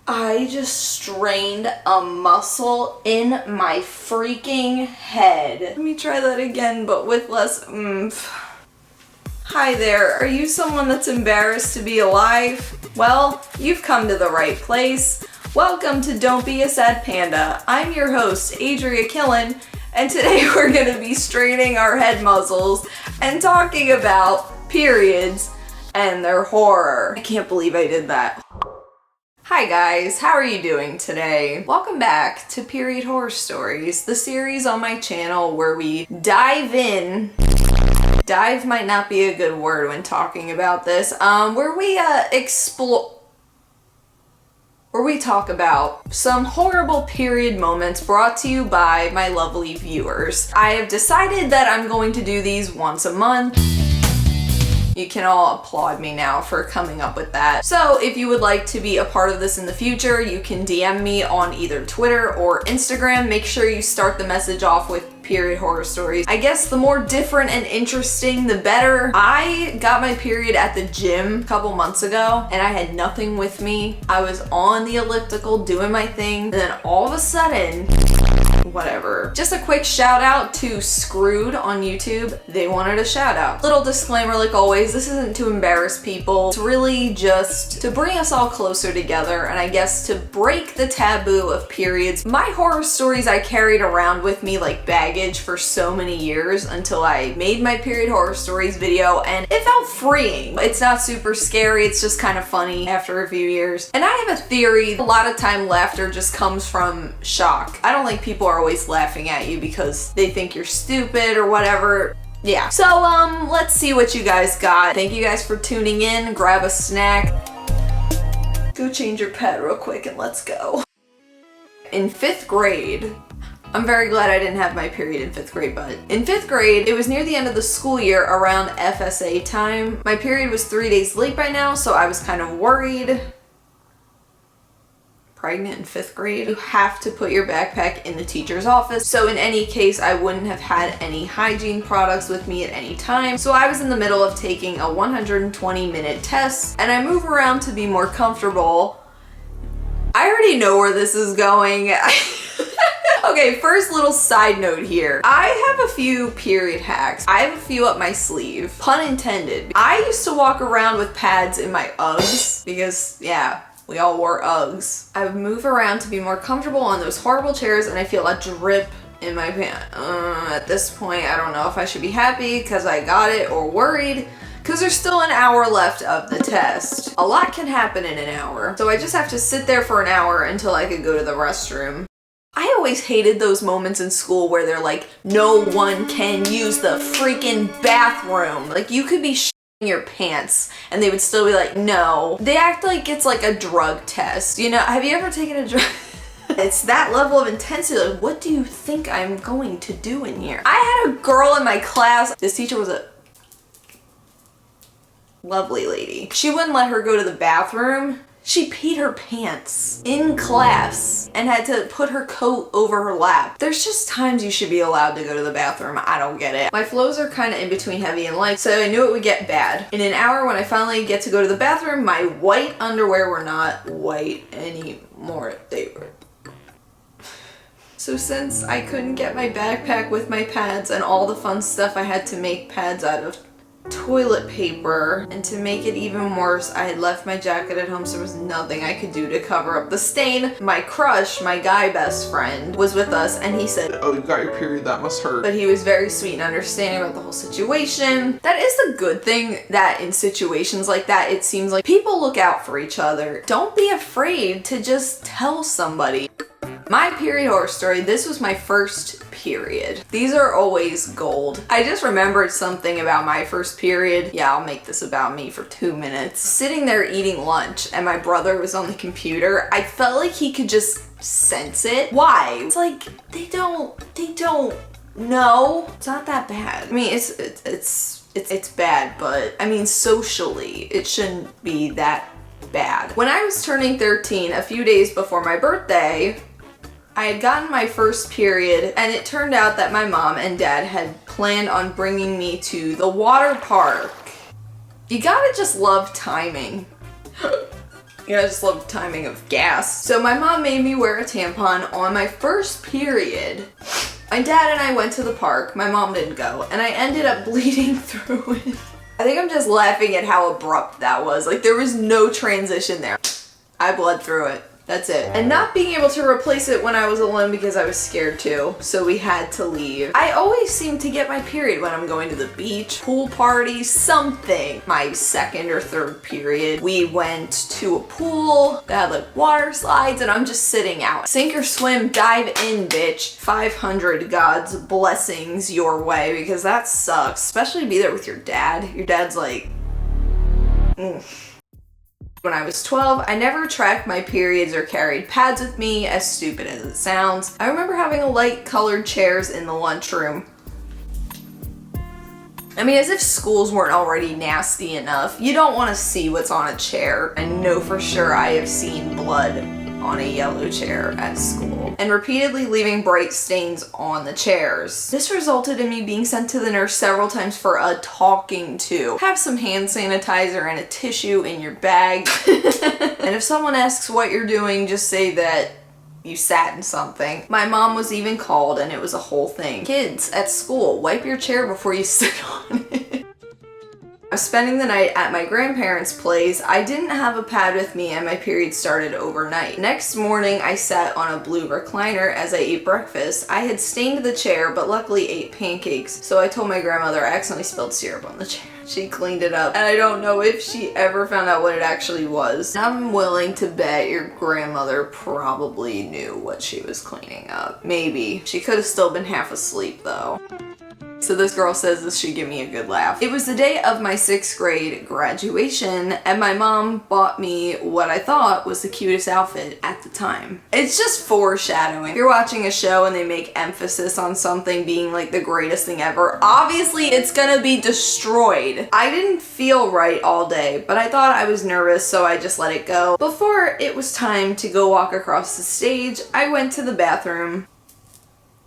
I just strained a muscle in my freaking head. Let me try that again, but with less oomph. Hi there, are you someone that's embarrassed to be alive? Well, you've come to the right place. Welcome to Don't Be a Sad Panda. I'm your host, Adriakillen, and today we're gonna be straining our head muscles and talking about periods and their horror. I can't believe I did that. Hi guys, how are you doing today? Welcome back to Period Horror Stories, the series on my channel where we dive in. Dive might not be a good word when talking about this. Where we talk about some horrible period moments brought to you by my lovely viewers. I have decided that I'm going to do these once a month. You can all applaud me now for coming up with that. So if you would like to be a part of this in the future, you can DM me on either Twitter or Instagram. Make sure you start the message off with period horror stories. I guess the more different and interesting, the better. I got my period at the gym a couple months ago and I had nothing with me. I was on the elliptical doing my thing, and then all of a sudden, whatever. Just a quick shout out to Screwed on YouTube. They wanted a shout out. Little disclaimer like always, this isn't to embarrass people. It's really just to bring us all closer together and I guess to break the taboo of periods. My horror stories I carried around with me like baggage for so many years until I made my period horror stories video and it felt freeing. It's not super scary, it's just kind of funny after a few years. And I have a theory, a lot of time laughter just comes from shock. I don't think people are always laughing at you because they think you're stupid or whatever. Yeah. So let's see what you guys got. Thank you guys for tuning in. Grab a snack. Go change your pad real quick and let's go. In 5th grade, I'm very glad I didn't have my period in 5th grade, but in 5th grade, it was near the end of the school year around FSA time. My period was 3 days late by now, so I was kind of worried. Pregnant in 5th grade, you have to put your backpack in the teacher's office. So in any case, I wouldn't have had any hygiene products with me at any time. So I was in the middle of taking a 120-minute test and I move around to be more comfortable. I already know where this is going. Okay, first little side note here. I have a few period hacks. I have a few up my sleeve, pun intended. I used to walk around with pads in my Uggs because, yeah, we all wore Uggs. I would move around to be more comfortable on those horrible chairs and I feel a drip in my pants. At this point, I don't know if I should be happy because I got it or worried because there's still an hour left of the test. A lot can happen in an hour. So I just have to sit there for an hour until I could go to the restroom. I always hated those moments in school where they're like, no one can use the freaking bathroom. Like you could be your pants and they would still be like, no. They act like it's like a drug test. You know, have you ever taken a drug? It's that level of intensity. Like, what do you think I'm going to do in here? I had a girl in my class. This teacher was a lovely lady. She wouldn't let her go to the bathroom. She peed her pants in class and had to put her coat over her lap. There's just times you should be allowed to go to the bathroom. I don't get it. My flows are kind of in between heavy and light, so I knew it would get bad. In an hour when I finally get to go to the bathroom, my white underwear were not white anymore. They were. So since I couldn't get my backpack with my pads and all the fun stuff, I had to make pads out of toilet paper, and to make it even worse, I had left my jacket at home, so there was nothing I could do to cover up the stain. My crush, my guy best friend, was with us and he said, "Oh, you got your period, that must hurt." But he was very sweet and understanding about the whole situation. That is the good thing, that in situations like that, it seems like people look out for each other. Don't be afraid to just tell somebody. My period horror story, this was my first period. These are always gold. I just remembered something about my first period. Yeah, I'll make this about me for 2 minutes. Sitting there eating lunch and my brother was on the computer, I felt like he could just sense it. Why? It's like, they don't know. It's not that bad. I mean, it's bad, but I mean, socially, it shouldn't be that bad. When I was turning 13, a few days before my birthday, I had gotten my first period and it turned out that my mom and dad had planned on bringing me to the water park. You gotta just love timing. Yeah, I just love the timing of gas. So my mom made me wear a tampon on my first period. My dad and I went to the park. My mom didn't go, and I ended up bleeding through it. I think I'm just laughing at how abrupt that was. Like, there was no transition there. I bled through it. That's it. And not being able to replace it when I was alone because I was scared too, so we had to leave. I always seem to get my period when I'm going to the beach, pool party, something. My second or third period, we went to a pool that had like water slides, and I'm just sitting out. Sink or swim, dive in, bitch. 500 God's blessings your way, because that sucks. Especially be there with your dad. Your dad's like, When I was 12, I never tracked my periods or carried pads with me, as stupid as it sounds. I remember having light colored chairs in the lunchroom. I mean, as if schools weren't already nasty enough. You don't want to see what's on a chair. I know for sure I have seen blood on a yellow chair at school, and repeatedly leaving bright stains on the chairs. This resulted in me being sent to the nurse several times for a talking to. Have some hand sanitizer and a tissue in your bag. And if someone asks what you're doing, just say that you sat in something. My mom was even called, and it was a whole thing. Kids at school, wipe your chair before you sit on it. I was spending the night at my grandparents' place. I didn't have a pad with me, and my period started overnight. Next morning, I sat on a blue recliner as I ate breakfast. I had stained the chair, but luckily ate pancakes, so I told my grandmother I accidentally spilled syrup on the chair. She cleaned it up, and I don't know if she ever found out what it actually was. I'm willing to bet your grandmother probably knew what she was cleaning up. Maybe. She could have still been half asleep, though. So this girl says this should give me a good laugh. It was the day of my 6th grade graduation, and my mom bought me what I thought was the cutest outfit at the time. It's just foreshadowing. If you're watching a show and they make emphasis on something being like the greatest thing ever, obviously it's gonna be destroyed. I didn't feel right all day, but I thought I was nervous, so I just let it go. Before it was time to go walk across the stage, I went to the bathroom.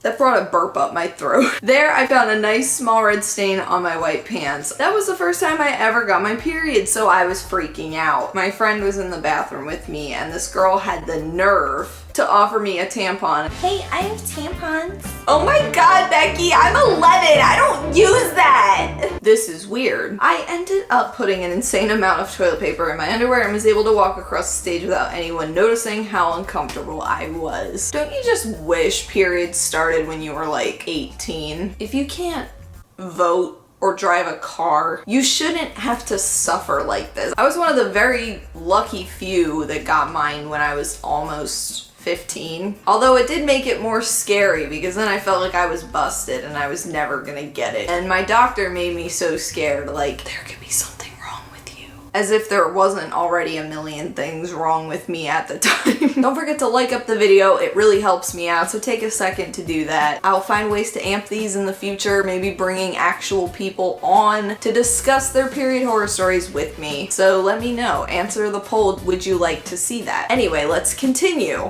That brought a burp up my throat. There, I found a nice small red stain on my white pants. That was the first time I ever got my period, so I was freaking out. My friend was in the bathroom with me, and this girl had the nerve to offer me a tampon. Hey, I have tampons. Oh my god, Becky, I'm 11. I don't use that. This is weird. I ended up putting an insane amount of toilet paper in my underwear and was able to walk across the stage without anyone noticing how uncomfortable I was. Don't you just wish periods started when you were like 18? If you can't vote or drive a car, you shouldn't have to suffer like this. I was one of the very lucky few that got mine when I was almost 15. Although it did make it more scary because then I felt like I was busted and I was never gonna get it. And my doctor made me so scared, like, there could be something wrong with you. As if there wasn't already a million things wrong with me at the time. Don't forget to like up the video, it really helps me out, so take a second to do that. I'll find ways to amp these in the future, maybe bringing actual people on to discuss their period horror stories with me. So let me know, answer the poll, would you like to see that? Anyway, let's continue.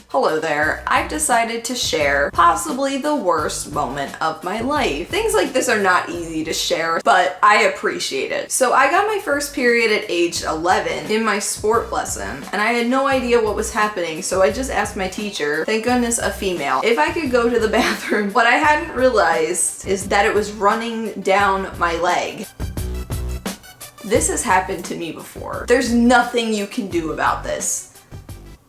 Hello there. I've decided to share possibly the worst moment of my life. Things like this are not easy to share, but I appreciate it. So I got my first period at age 11 in my sport lesson, and I had no idea what was happening, so I just asked my teacher, thank goodness a female, if I could go to the bathroom. What I hadn't realized is that it was running down my leg. This has happened to me before. There's nothing you can do about this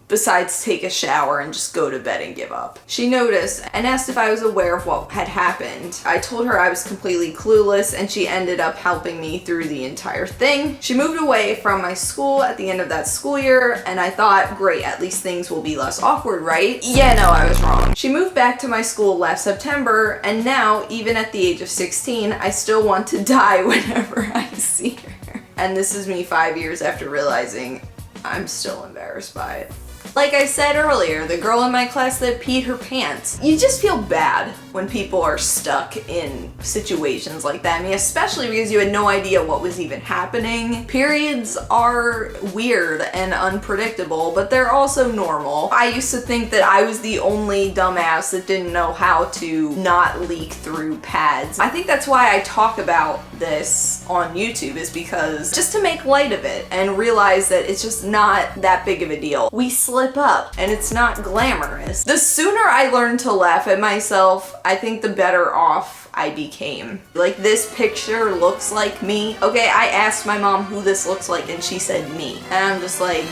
besides take a shower and just go to bed and give up. She noticed and asked if I was aware of what had happened. I told her I was completely clueless, and she ended up helping me through the entire thing. She moved away from my school at the end of that school year, and I thought, great, at least things will be less awkward, right? Yeah, no, I was wrong. She moved back to my school last September, and now, even at the age of 16, I still want to die whenever I see her. And this is me 5 years after realizing I'm still embarrassed by it. Like I said earlier, the girl in my class that peed her pants. You just feel bad when people are stuck in situations like that. I mean, especially because you had no idea what was even happening. Periods are weird and unpredictable, but they're also normal. I used to think that I was the only dumbass that didn't know how to not leak through pads. I think that's why I talk about this on YouTube is because just to make light of it and realize that it's just not that big of a deal. We slip up and it's not glamorous. The sooner I learned to laugh at myself, I think the better off I became. Like, this picture looks like me. Okay, I asked my mom who this looks like and she said me. And I'm just like,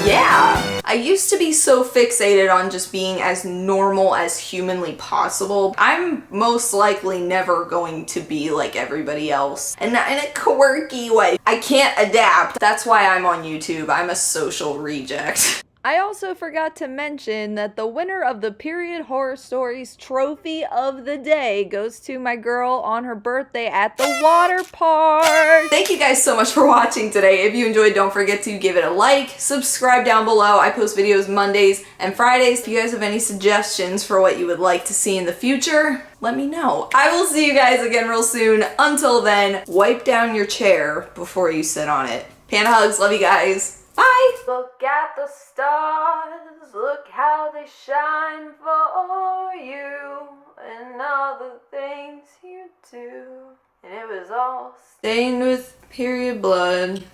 yeah. I used to be so fixated on just being as normal as humanly possible. I'm most likely never going to be like everybody else, and not in a quirky way. I can't adapt. That's why I'm on YouTube. I'm a social reject. I also forgot to mention that the winner of the Period Horror Stories Trophy of the Day goes to my girl on her birthday at the water park. Thank you guys so much for watching today. If you enjoyed, don't forget to give it a like, subscribe down below. I post videos Mondays and Fridays. If you guys have any suggestions for what you would like to see in the future, let me know. I will see you guys again real soon. Until then, wipe down your chair before you sit on it. Panda hugs, love you guys. Bye! Look at the stars, look how they shine for you, and all the things you do. And it was all stained with period blood.